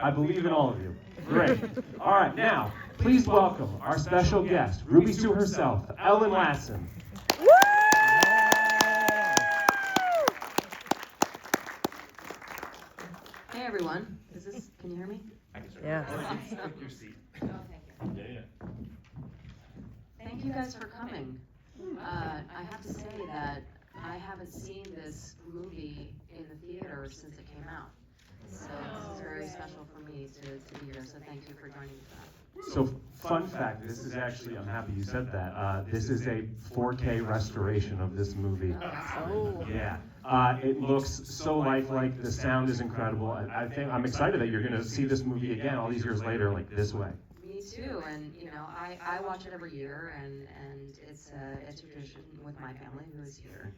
I believe in all of you. Great. All right, now, please welcome our special guest, Ruby Sue herself, Ellen Latzen. Hey everyone, can you hear me? Yeah. Awesome. Your seat. Oh, thank you. Yeah. Thank you guys for coming. I have to say that I haven't seen this movie in the theater since it came out. So this is very special for me to be here, so thank you for joining me for that. So, fun fact, this is actually, I'm happy you said that, this is a 4K restoration of this movie. Oh. Yeah. It looks so lifelike, the sound is incredible. I'm excited that you're going to see this movie again all these years later, like this way. Me too, and I watch it every year, and it's a tradition with my family who is here.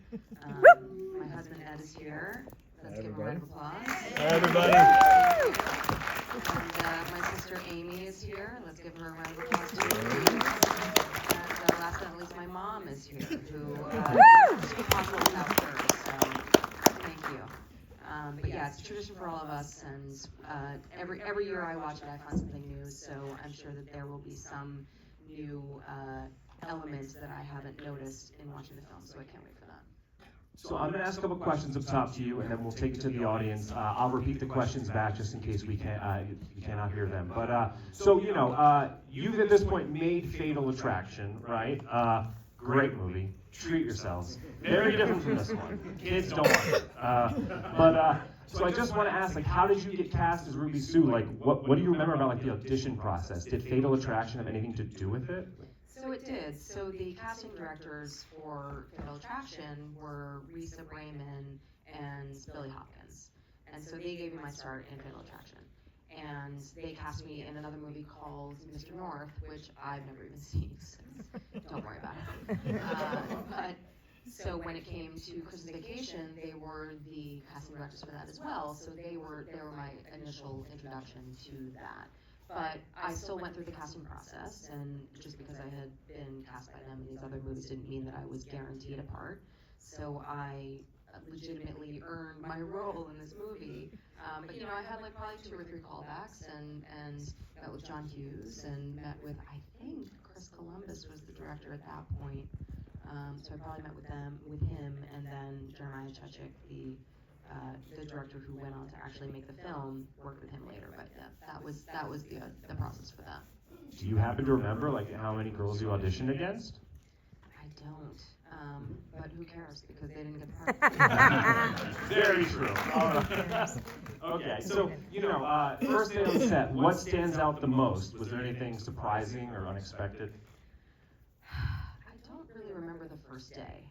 My husband Ed is here. Let's give him a round of applause. Hi, everybody. And my sister Amy is here. Let's give her a round of applause too. And last but not least, my mom is here, who it's impossible without her. So thank you. But yeah, it's a tradition for all of us, and every year I watch it, I find something new. So I'm sure that there will be some new elements that I haven't noticed in watching the film. So I can't wait for that. So I'm going to ask a couple questions up top to you, and then we'll take it to the audience. I'll repeat the questions back just in case you cannot hear them. But so you've at this point made Fatal Attraction, right? Great movie. Treat yourselves. Very different from this one. Kids don't watch it. So I just want to ask, like, how did you get cast as Ruby Sue? Like, what do you remember about like the audition process? Did Fatal Attraction have anything to do with it? So it did. So the casting directors for Fatal Attraction were Risa Brayman and Billy Hopkins. And so they gave me my start in Fatal Attraction. And they cast me in another movie called Mr. North, which I've never even seen, so don't worry about it. But so when it came to Christmas Vacation, they were the casting directors for that as well. So they were my initial introduction to that. But I still went through the casting process, and just because I had been cast by them in these other movies didn't mean that I was guaranteed a part. So I legitimately earned my role in this movie. But I had like probably 2 or 3 callbacks, and met with John Hughes, and met with, I think Chris Columbus was the director at that point. So I probably met with him, and then Jeremiah Chechik, the director who went on to actually make the film, worked with him later. But that was the process for that. Do you happen to remember like how many girls you auditioned against? I don't. But who cares, because they didn't get the part. Very true. Okay, so first day on set, what stands out the most? Was there anything surprising or unexpected? I don't really remember the first day.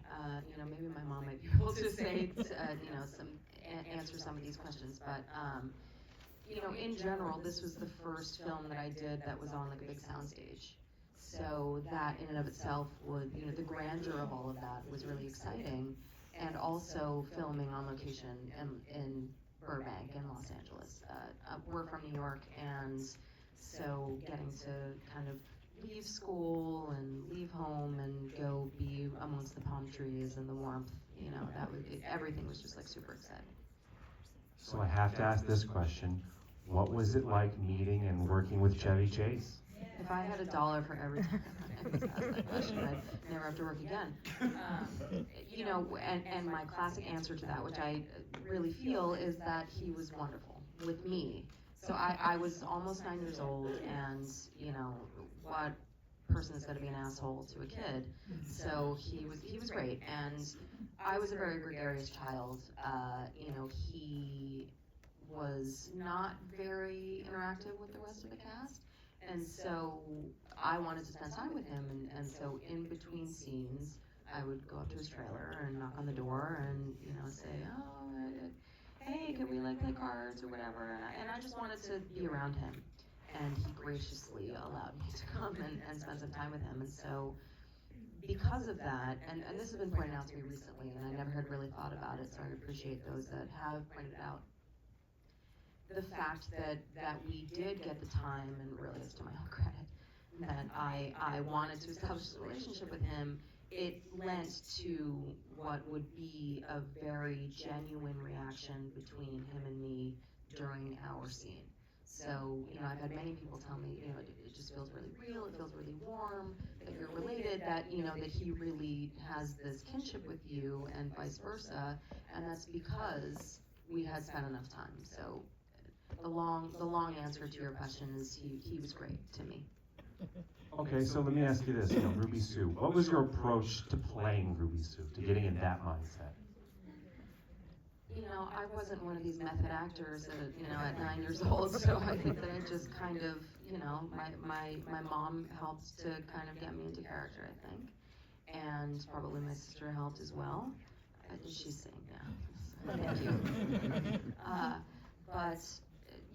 Maybe my mom might be able to say, answer some of these questions. But in general, this was the first film that I did that was on like a big soundstage. So that in and of itself would, the grandeur of all of that was really exciting. And also filming on location in Burbank and Los Angeles. We're from New York, and so getting to kind of leave school and leave home and go be amongst the palm trees and the warmth, everything was just like super exciting. So I have to ask this question. What was it like meeting and working with Chevy Chase? If I had $1 for every time I was asked that question, I'd never have to work again. And my classic answer to that, which I really feel, is that he was wonderful with me. So I was almost 9 years old, and what person is going to be an asshole to a kid? So he was great, and I was a very gregarious child. He was not very interactive with the rest of the cast. And so I wanted to spend time with him, and so in between scenes, I would go up to his trailer and knock on the door and, say, hey, can we like play cards or whatever? And I just wanted to be around him. And he graciously allowed me to come and spend some time with him. And so because of that, and this has been pointed out to me recently, and I never had really thought about it, so I appreciate those that have pointed it out. The fact that we did get the time, and really it's to my own credit, that I wanted to establish a relationship with him, it lent to what would be a very genuine reaction between him and me during our scene. So so, I've had many people tell me, it just feels really real, it feels really warm, that you're related, that, that he really has this kinship with you and vice versa, and that's because we had spent enough time. So the long answer to your question is he was great to me. Okay, so let me ask you this, Ruby Sue, what was your approach to playing Ruby Sue, to getting in that mindset? I wasn't one of these method actors at 9 years old, so I think that it just kind of, my mom helped to kind of get me into character, I think. And probably my sister helped as well. She's saying, yeah. Thank you. But,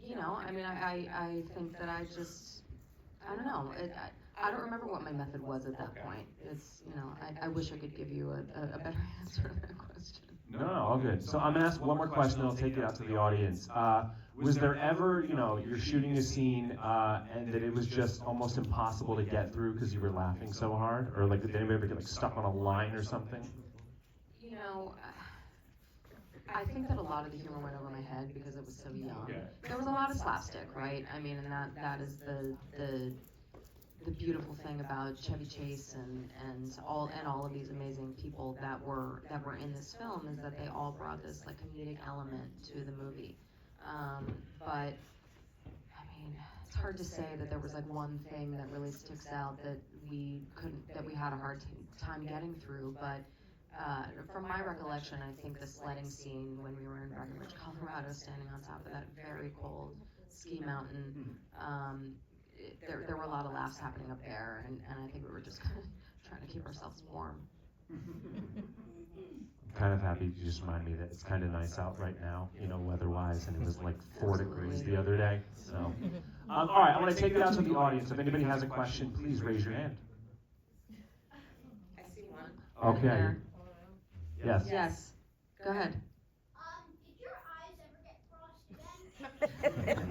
I think that I just, I don't know. I don't remember what my method was at that point. It's, I wish I could give you a better answer to that question. No, all good. So I'm gonna ask one more question, and I'll take it out to the audience. Was there ever, you're shooting a scene, and that it was just almost impossible to get through because you were laughing so hard? Or did anybody ever get stuck on a line or something? I think that a lot of the humor went over my head because it was so young. There was a lot of slapstick, right? I mean, and that is the beautiful thing about Chevy Chase and all of these amazing people that were in this film is that they all brought this comedic element to the movie. But I mean, it's hard to say that there was one thing that really sticks out that we had a hard time getting through. But from my recollection, I think the sledding scene when we were in Breckenridge, Colorado, standing on top of that very cold ski mountain. There were a lot of laughs happening up there, and I think we were just kind of trying to keep ourselves warm. I'm kind of happy you just reminded me that it's kind of nice out right now, weather-wise, and it was 4 degrees the other day. So, all right, I want to take it out to the audience. If anybody has a question, please raise your hand. I see one. Okay. Right Yes. Yes. Go ahead. Did your eyes ever get crossed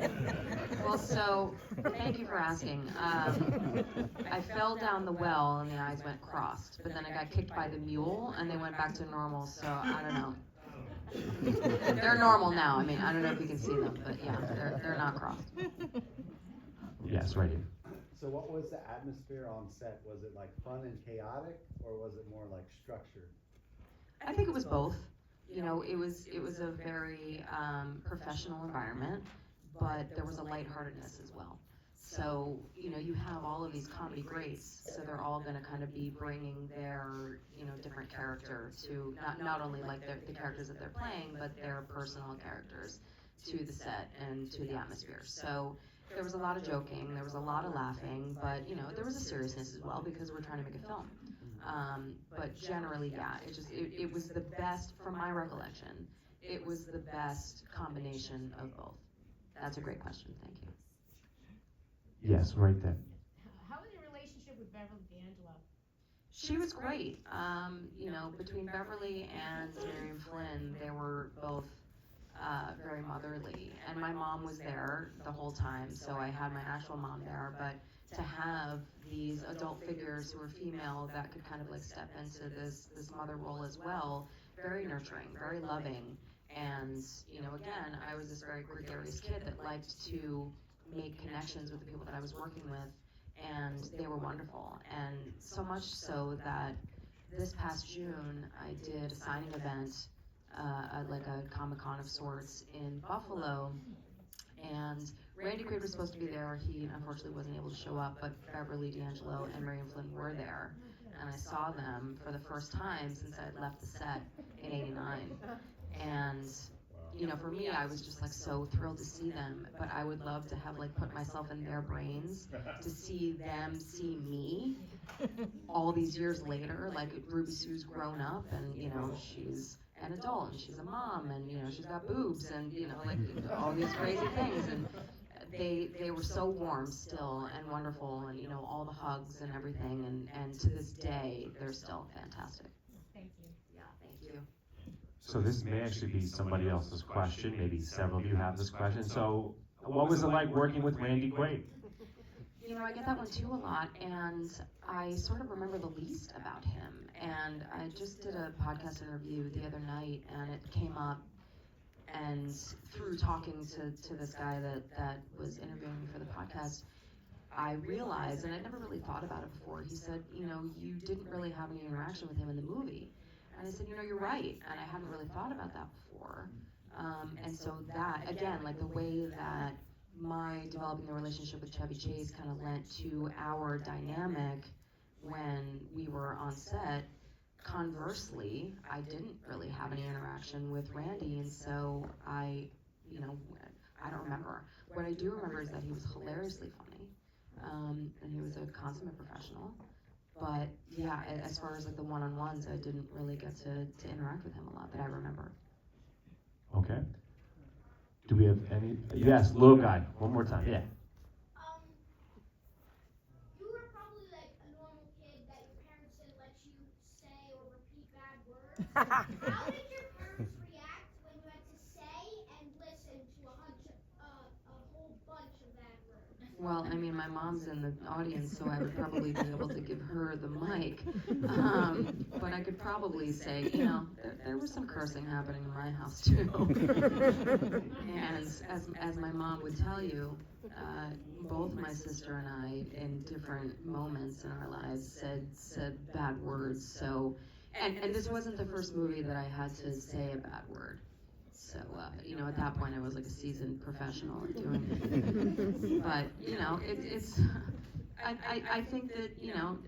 again? Well, so thank you for asking. I fell down the well and the eyes went crossed, but then I got kicked by the mule and they went back to normal. So I don't know. They're normal now. I mean, I don't know if you can see them, but yeah, they're not crossed. Yes, right here. So what was the atmosphere on set? Was it fun and chaotic, or was it more structured? I think it was both. It was a very professional environment, but there was a lightheartedness as well. So, you have all of these comedy greats, so they're all going to kind of be bringing their, different character to, not only the characters that they're playing, but their personal characters to the set and to the atmosphere. So there was a lot of joking, there was a lot of laughing, but, there was a seriousness as well because we're trying to make a film. But generally, yeah, it was the best, from my recollection, it was the best combination of both. That's a great question, thank you. Yes, right there. How was your relationship with Beverly D'Angelo? She was great. Between Beverly and Miriam Flynn, they were both very motherly. And my mom was there the whole time, so I had my actual mom there, but to have these adult figures who were female that could kind of step into this mother role as well, very nurturing, very loving. And, again, I was this very gregarious kid that liked to make connections with the people that I was working with, and they were wonderful. And so much so that this past June, I did a signing event, a Comic-Con of sorts in Buffalo, and Randy Quaid was supposed to be there. He unfortunately wasn't able to show up, but Beverly D'Angelo and Miriam Flynn were there, and I saw them for the first time since I had left the set in '89. And for me, I was just so thrilled to see them, but I would love to have put myself in their brains to see them see me all these years later. Ruby Sue's grown up, and she's an adult, and she's a mom, and she's got boobs, and all these crazy things, and they were so warm still and wonderful, and all the hugs and everything, and to this day they're still fantastic. Thank you. Yeah, thank you. So this may actually be somebody else's question. Maybe several of you have this question. So what was it like working with Randy Quaid? I get that one too a lot, and I sort of remember the least about him. And I just did a podcast interview the other night, and it came up, and through talking to this guy that was interviewing podcast, I realized, and I never really thought about it before, he said, you know, you didn't really have any interaction with him in the movie. And I said, you know, you're right, and I hadn't really thought about that before. And so that, again, like the way that my developing the relationship with Chevy Chase kind of lent to our dynamic when we were on set. Conversely, I didn't really have any interaction with Randy, and so I don't remember. What I do remember is that he was hilariously funny, and he was a consummate professional. But yeah, as far as like the one-on-ones, I didn't really get to interact with him a lot that I remember. Okay. Do we have any? Yes, little guy. One more time. Yeah. You were probably like a normal kid that your parents didn't let you say or repeat bad words. How did your parents react when you had to say and listen to a whole bunch of bad words? Well, I mean, my mom's in the audience, so I would probably be able to give her the mic. But I could probably say, you know, there was some cursing happening in my house too. And as my mom would tell you, both my sister and I, in different moments in our lives, said bad words. So, and this wasn't the first movie that I had to say a bad word. So, you know, at that point I was like a seasoned professional at doing it. But, you know, I think that, you know,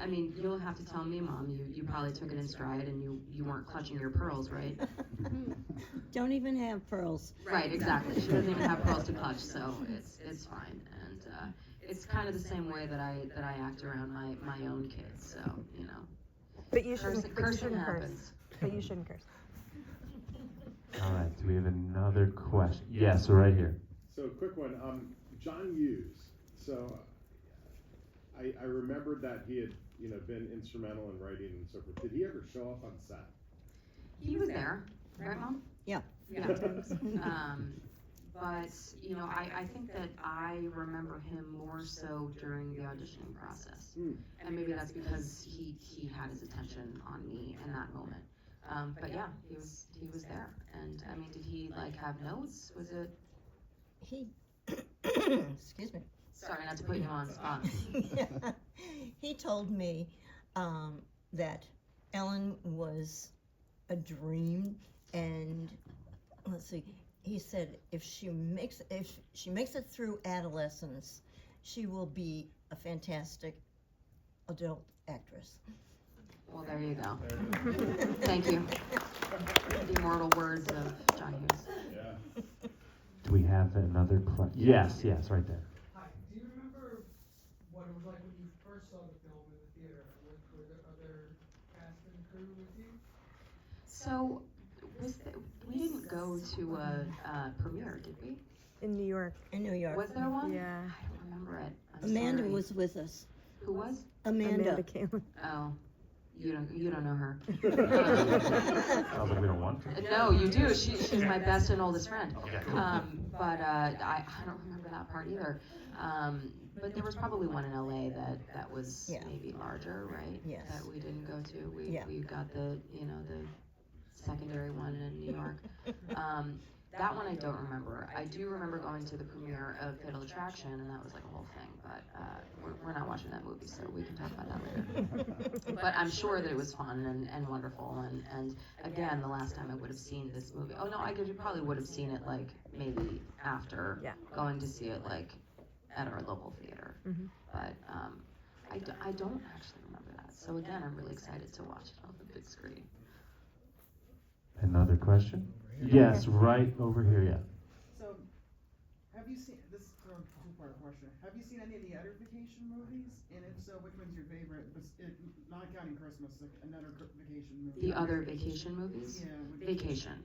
I mean, you'll have to tell me, Mom, you probably took it in stride and you weren't clutching your pearls, right? Don't even have pearls. Right, exactly. She doesn't even have pearls to clutch, so it's fine. And it's kind of the same way that I act around my own kids, so, you know. But you shouldn't, Cursing happens. But you shouldn't curse. All right. Do we have another question? Yes, right here. So, quick one. John Hughes. So, I remembered that he had, you know, been instrumental in writing and so forth. Did he ever show up on set? He was there, right, Mom? Yeah. Yeah. But, you know, I think that I remember him more so during the auditioning process. And maybe that's because he had his attention on me in that moment. But yeah, he was there. And I mean, did he like have notes? Was it? He, excuse me. Sorry, not to put you on the spot. He told me that Ellen was a dream, and let's see. He said if she makes it through adolescence, she will be a fantastic adult actress. Well, there you go. Thank you. The immortal words of John Hughes. Yeah. Do we have another question? Yes, right there. Hi. Do you remember what it was like when you first saw the film in the theater? Were there other cast and crew with you? So, we didn't go to a premiere, did we? In New York. In New York. Was there one? Yeah. I don't remember it. I'm Amanda sorry. was with us. Who was? Amanda. Came. Oh, you don't know her. Sounds like we don't want to. No, you do. She's my best and oldest friend. Okay, cool. But I don't remember that part either. But there was probably one in LA that was Yeah. maybe larger, right? Yes. That we didn't go to. Yeah. We got the secondary one in New York. That one I don't remember. I do remember going to the premiere of Fatal Attraction, and that was like a whole thing. But we're not watching that movie, so we can talk about that later. But I'm sure that it was fun and wonderful. And again, the last time I would have seen this movie, oh no, I probably would have seen it like maybe after going to see it like at our local theater. Mm-hmm. But I don't actually remember that. So again, I'm really excited to watch it on the big screen. Another question? Yes, right over here, yeah. So, have you seen, this is a two-part question, have you seen any of the other vacation movies? And if so, which one's your favorite, not counting Christmas, like another vacation movie? The other vacation movies? Yeah. Vacation.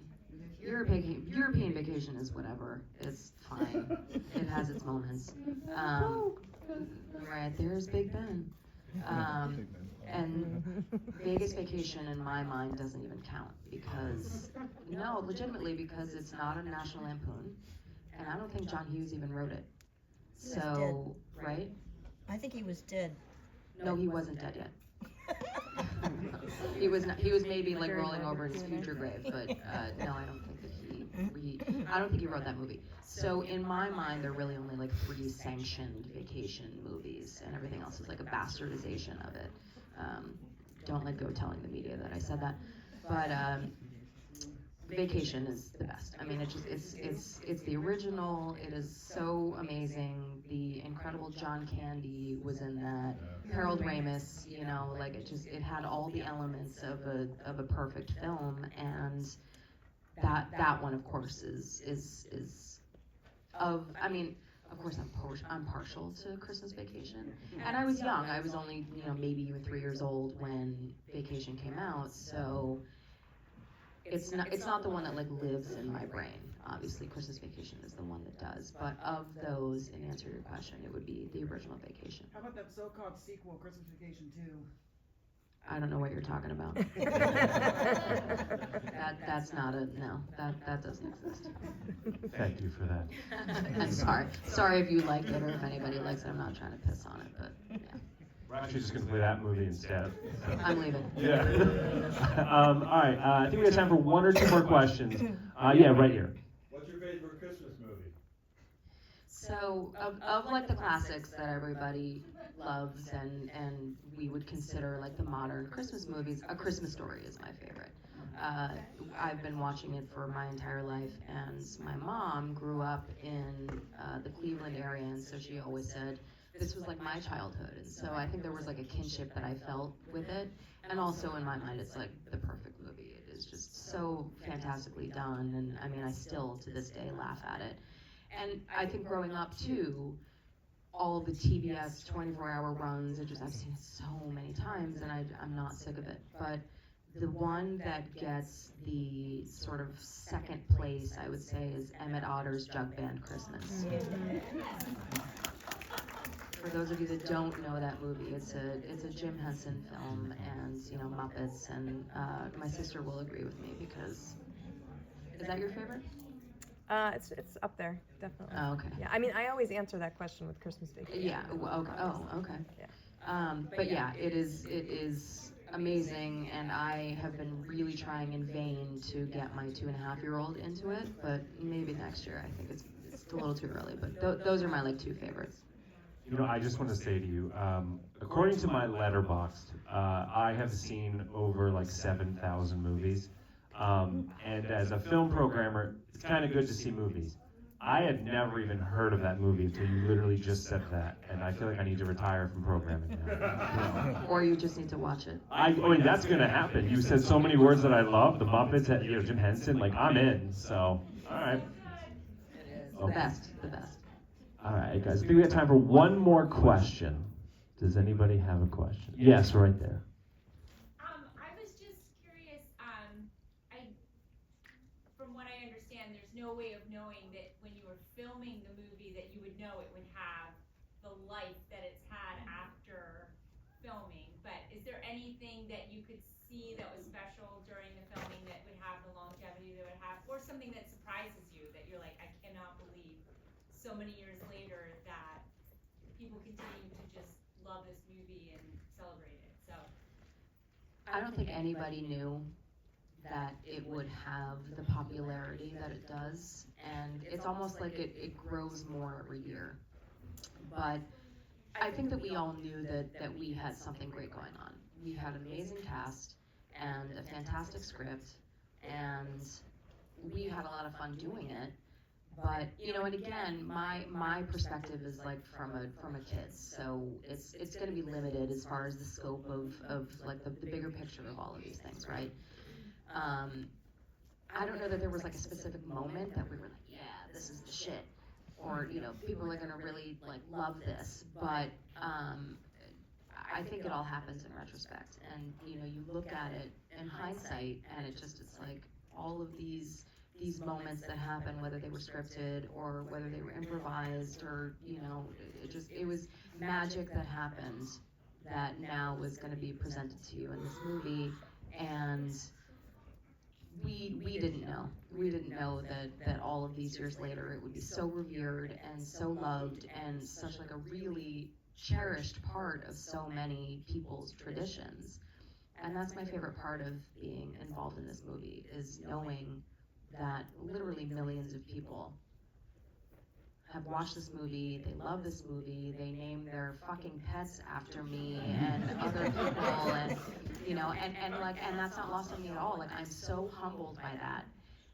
European vacation is whatever. It's fine. It has its moments. Right, there's Big Ben. And Vegas Vacation in my mind doesn't even count because, no, legitimately because it's not a National Lampoon, and I don't think John Hughes even wrote it. So, right? I think he was dead. No, he wasn't dead yet. He was maybe like rolling over in his future grave, but no, I don't think that 3. I don't think he wrote that movie. So in my mind, there are really only like 3 sanctioned vacation movies, and everything else is like a bastardization of it. Don't let go telling the media that I said that, but Vacation is the best. I mean, it's the original. It is so amazing. The incredible John Candy was in that. Harold Ramis, you know, like it had all the elements of a perfect film, and that one, of course, is of. I mean, of course, I'm partial to Christmas Vacation, and I was young. I was only, you know, maybe even 3 years old when Vacation came out, so. It's not the one that like lives in my brain. Obviously, Christmas Vacation is the one that does. But of those, in answer to your question, it would be the original Vacation. How about that so-called sequel, Christmas Vacation 2? I don't know what you're talking about. That's not a no. That doesn't exist. Thank you for that. I'm sorry. Sorry if you liked it or if anybody likes it. I'm not trying to piss on it, but yeah. We're actually just going to play that movie instead. So. I'm leaving. Yeah. All right. I think we have time for 1 or 2 more questions. Yeah, right here. What's your favorite Christmas movie? So, of like the classics that everybody loves and we would consider like the modern Christmas movies, A Christmas Story is my favorite. I've been watching it for my entire life, and my mom grew up in the Cleveland area, and so she always said, this was like my childhood, and so I think there was like a kinship that I felt with it, and also in my mind it's like the perfect movie. It is just so fantastically done, and I mean I still to this day laugh at it. And I think growing up too, all the TBS 24-hour runs, I've seen it so many times, and I'm not sick of it. But the one that gets the sort of second place, I would say, is Emmett Otter's Jug Band Christmas. For those of you that don't know that movie, it's a Jim Henson film, and you know, Muppets, and my sister will agree with me because is that your favorite? It's up there, definitely. Oh, okay. Yeah, I mean, I always answer that question with Christmas Vacation. Yeah. Okay. Oh, okay. Yeah. But yeah, it is amazing, and I have been really trying in vain to get my 2.5-year-old into it, but maybe next year. I think it's a little too early, but those are my like 2 favorites. You know, I just want to say to you, according to my Letterboxd, I have seen over like 7,000 movies. And as a film programmer, it's kind of good to see movies. I had never even heard of that movie until you literally just said that, and I feel like I need to retire from programming now. Or you just need to watch it. I mean, that's gonna happen. You said so many words that I love. The Muppets, you know, Jim Henson, like I'm in. So, all right. The best. All right, guys. I think we have time for 1 more question. Does anybody have a question? Yes, right there. I was just curious. From what I understand, there's no way of knowing that when you were filming the movie that you would know it would have the life that it's had after filming. But is there anything that you could see that was special during the filming that would have the longevity that it would have, or something that surprises you that you're like, I cannot believe so many years later that people continue to just love this movie and celebrate it. So I don't think anybody knew that it would have the popularity that it does, and it's almost like it grows more every year. But I think that we all knew that we had something great going on. We had an amazing cast and a fantastic script, and we had a lot of fun doing it. But you know, and again, my perspective is like from a kid's, so it's going to be limited as far as the scope of like the bigger picture of all of these things, right? I don't know that there was like a specific moment that we were like, yeah, this is the shit, or you know, people are going to really like love this. But I think it all happens in retrospect, and you know, you look at it in hindsight, and it's like all of these moments that happened, whether they were scripted or whether they were improvised, or you know, it was magic that happened that now was going to be presented to you in this movie. And we didn't know that all of these years later it would be so revered and so loved and such like a really cherished part of so many people's traditions. And that's my favorite part of being involved in this movie, is knowing that literally millions of people have watched this movie, they love this movie, they name their fucking pets after me and other people, and you know, and that's not lost on me at all. Like, I'm so humbled by that.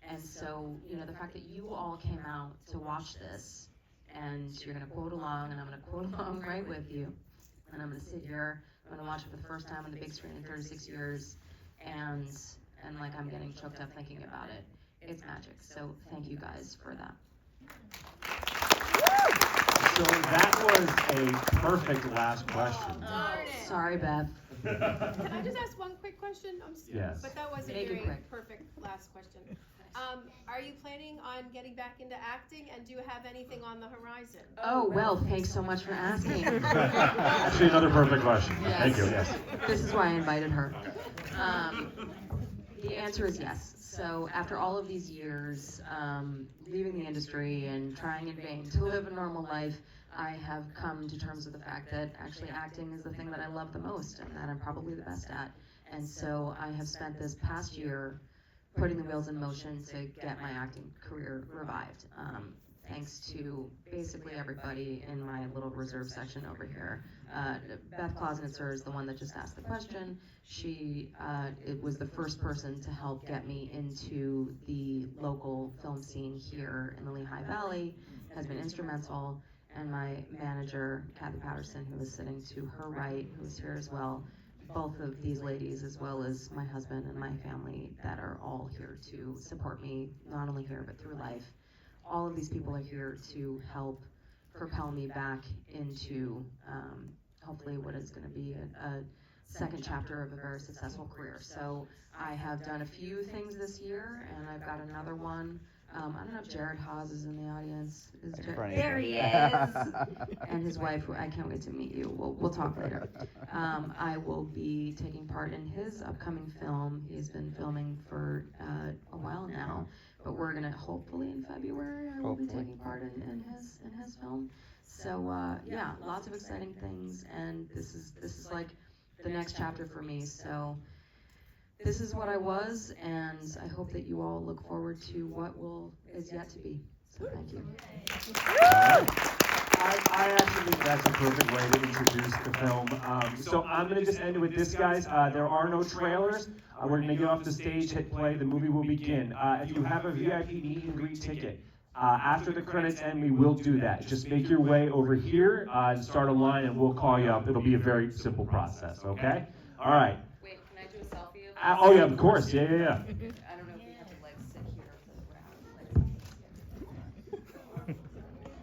And so, you know, the fact that you all came out to watch this, and you're gonna quote along, and I'm gonna quote along right with you, and I'm gonna sit here, I'm gonna watch it for the first time on the big screen in 36 years, and like, I'm getting choked up thinking about it. It's magic. So thank you guys for that. So that was a perfect last question. Darn it. Sorry, Beth. Can I just ask one quick question? Yes. But that was a Make it very quick. perfect last question. Are you planning on getting back into acting, and do you have anything on the horizon? Oh, well, thanks so much for asking. Actually, another perfect question. Yes. Thank you, yes. This is why I invited her. The answer is yes. So after all of these years, leaving the industry and trying in vain to live a normal life, I have come to terms with the fact that actually acting is the thing that I love the most and that I'm probably the best at. And so I have spent this past year putting the wheels in motion to get my acting career revived. Thanks to basically everybody in my little reserve section over here. Beth Klosnitzer is the one that just asked the question. She was the first person to help get me into the local film scene here in the Lehigh Valley, has been instrumental, and my manager, Kathy Patterson, who is sitting to her right, who is here as well. Both of these ladies, as well as my husband and my family, that are all here to support me, not only here, but through life. All of these people are here to help propel me back into hopefully what is going to be a second chapter of a very successful career. So I have done a few things this year, and I've got another one. I don't know if Jared Haas is in the audience. There he is! And his wife, who I can't wait to meet you. We'll talk later. I will be taking part in his upcoming film. He's been filming for a while now, but we're gonna hopefully in February I will be taking part in his film. So yeah, lots of exciting things, and this is like the next chapter for me. So this is what I was, and I hope that you all look forward to what is yet to be. So thank you. I actually think that's a perfect way to introduce the film. So I'm going to just end it with this, guys. There are no trailers. We're going to get off the stage, hit play. The movie will begin. If you have a VIP meet and greet ticket, after the credits end, we will do that. Just make your way over here and start a line, and we'll call you up. It'll be a very simple process, okay? All right. Wait, can I do a selfie? Oh, yeah, of course. Yeah. I don't know if we have to like sit here for the round.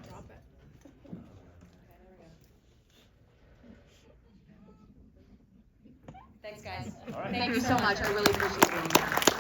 Drop it. Thanks, guys. All right. Thank you so much. I really appreciate being here.